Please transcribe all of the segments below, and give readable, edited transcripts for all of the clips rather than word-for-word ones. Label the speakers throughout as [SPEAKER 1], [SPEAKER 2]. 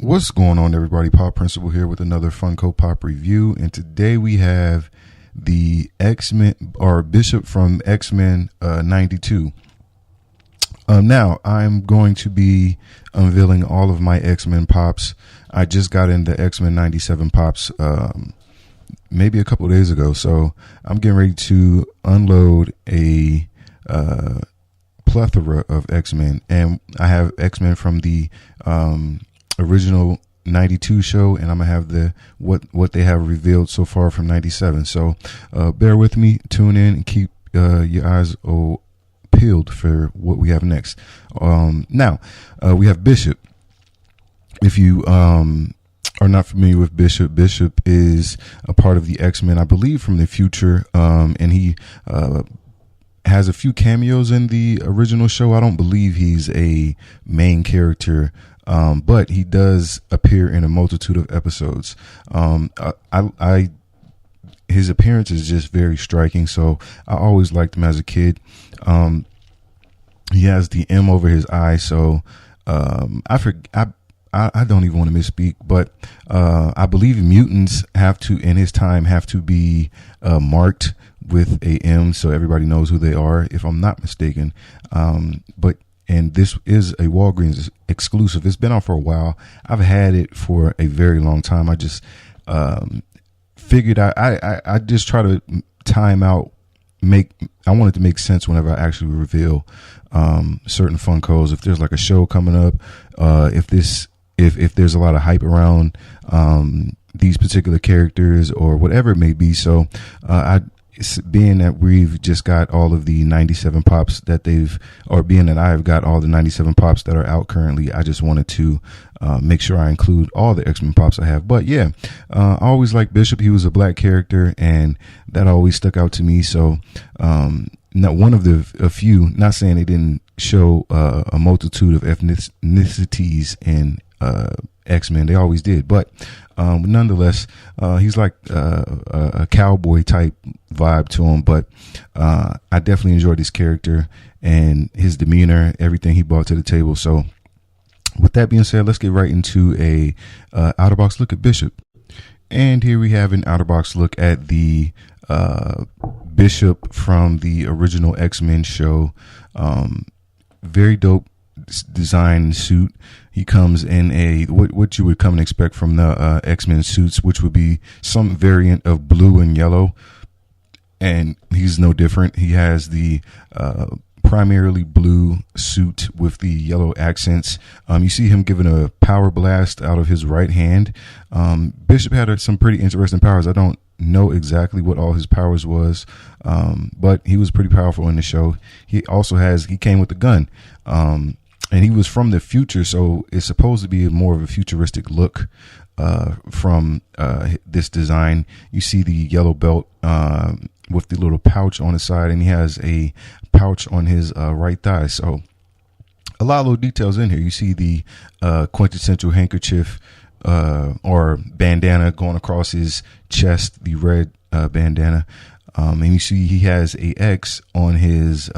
[SPEAKER 1] What's going on, everybody? Pop Principal here with another Funko Pop review, and today we have the X-Men, or Bishop from X-Men 92. Now I'm going to be unveiling all of my X-Men pops. I just got into X-Men 97 pops maybe a couple of days ago, so I'm getting ready to unload a plethora of X-Men, and I have X-Men from the original 92 show, and I'm gonna have the what they have revealed so far from 97. So bear with me, tune in, and keep your eyes peeled for what we have next. Now we have Bishop. If you are not familiar with Bishop, Bishop is a part of the X-Men, I believe, from the future, and he has a few cameos in the original show. I don't believe he's a main character, but he does appear in a multitude of episodes. His appearance is just very striking, so I always liked him as a kid. He has the M over his eye, so I don't even want to misspeak, but I believe mutants have to, in his time, have to be marked with a M so everybody knows who they are, if I'm not mistaken. And this is a Walgreens exclusive. It's been out for a while. I've had it for a very long time. I just figured I just try to time out, I want it to make sense whenever I actually reveal certain Funkos. If there's like a show coming up, if there's a lot of hype around these particular characters or whatever it may be. So being that we've just got all of the 97 pops that being that I've got all the 97 pops that are out currently, I just wanted to make sure I include all the X-Men pops I have. But yeah, I always liked Bishop. He was a black character, and that always stuck out to me. So not one of a few, not saying they didn't show a multitude of ethnicities in X-Men, they always did, but nonetheless, he's like a cowboy type vibe to him. But I definitely enjoyed his character and his demeanor, everything he brought to the table. So with that being said, let's get right into a out-of-box look at Bishop. And here we have an out-of-box look at the Bishop from the original X-Men show. Very dope design suit. He comes in a what you would come and expect from the X-Men suits, which would be some variant of blue and yellow, and he's no different. He has the primarily blue suit with the yellow accents. You see him giving a power blast out of his right hand. Bishop had some pretty interesting powers. I don't know exactly what all his powers was, but he was pretty powerful in the show. He came with a gun, and he was from the future, so it's supposed to be more of a futuristic look from this design. You see the yellow belt with the little pouch on the side, and he has a pouch on his right thigh. So a lot of little details in here. You see the quintessential handkerchief or bandana going across his chest, the red bandana, and you see he has a X on his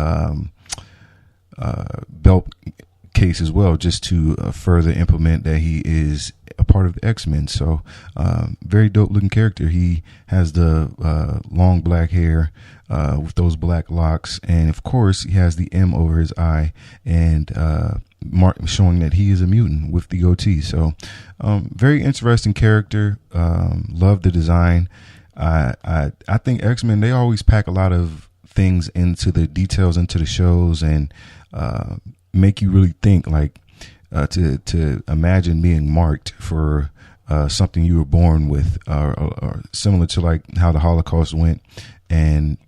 [SPEAKER 1] belt case as well, just to further implement that he is a part of the X-Men. So very dope looking character. He has the long black hair with those black locks, and of course he has the M over his eye, and showing that he is a mutant with the goatee. So very interesting character. Love the design. I think X-Men, they always pack a lot of things into the details, into the shows, and make you really think, like to imagine being marked for something you were born with, or similar to like how the Holocaust went, and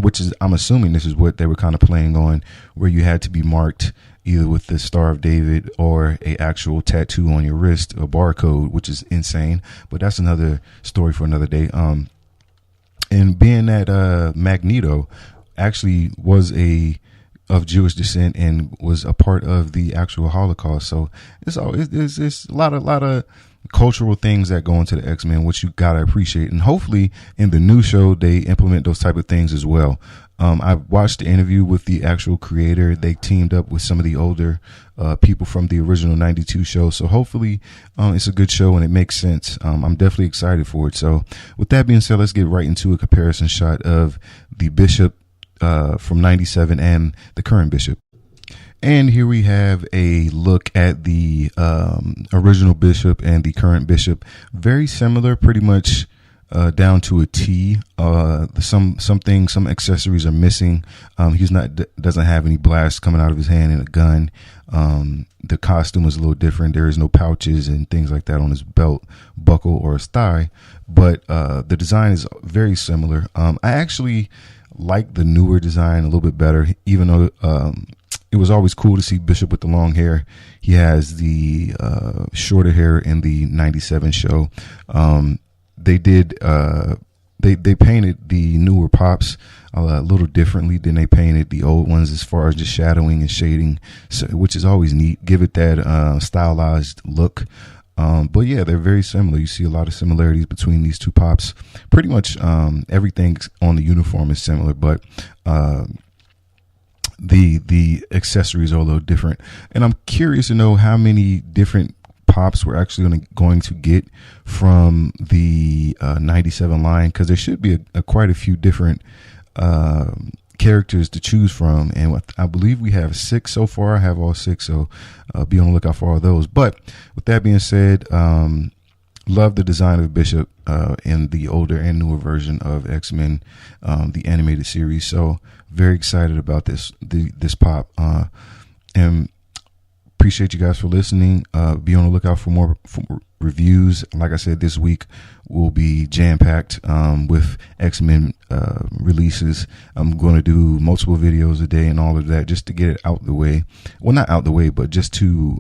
[SPEAKER 1] which is, I'm assuming this is what they were kind of playing on, where you had to be marked either with the Star of David or a actual tattoo on your wrist, a barcode, which is insane, but that's another story for another day. And being that Magneto actually was of Jewish descent and was a part of the actual Holocaust, so it's a lot of cultural things that go into the X-Men, which you gotta appreciate. And hopefully in the new show they implement those type of things as well. I watched the interview with the actual creator. They teamed up with some of the older people from the original 92 show. So hopefully it's a good show and it makes sense. I'm definitely excited for it. So with that being said, let's get right into a comparison shot of the Bishop from 97 and the current Bishop. And here we have a look at the original Bishop and the current Bishop. Very similar, pretty much down to a T. Some accessories are missing. Doesn't have any blasts coming out of his hand and a gun. The costume is a little different. There is no pouches and things like that on his belt buckle or his thigh, but the design is very similar. I actually like the newer design a little bit better, even though it was always cool to see Bishop with the long hair. He has the shorter hair in the 97 show. They painted the newer pops a little differently than they painted the old ones as far as just shadowing and shading, so, which is always neat. Give it that stylized look. But yeah, they're very similar. You see a lot of similarities between these two pops. Pretty much everything on the uniform is similar, but the accessories are a little different. And I'm curious to know how many different pops we're actually going to get from the 97 line, because there should be quite a few different characters to choose from, and I believe we have 6 so far. I have all 6, so be on the lookout for all those. But with that being said, love the design of Bishop in the older and newer version of X-Men, the animated series. So very excited about this pop, and appreciate you guys for listening. Be on the lookout for more reviews. Like I said, this week will be jam-packed with X-Men releases. I'm going to do multiple videos a day and all of that, just to get it out the way. Well, not out the way, but just to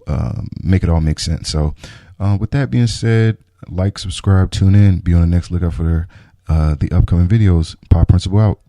[SPEAKER 1] make it all make sense. So with that being said, like, subscribe, tune in, be on the next lookout for the upcoming videos. Pop Principal out.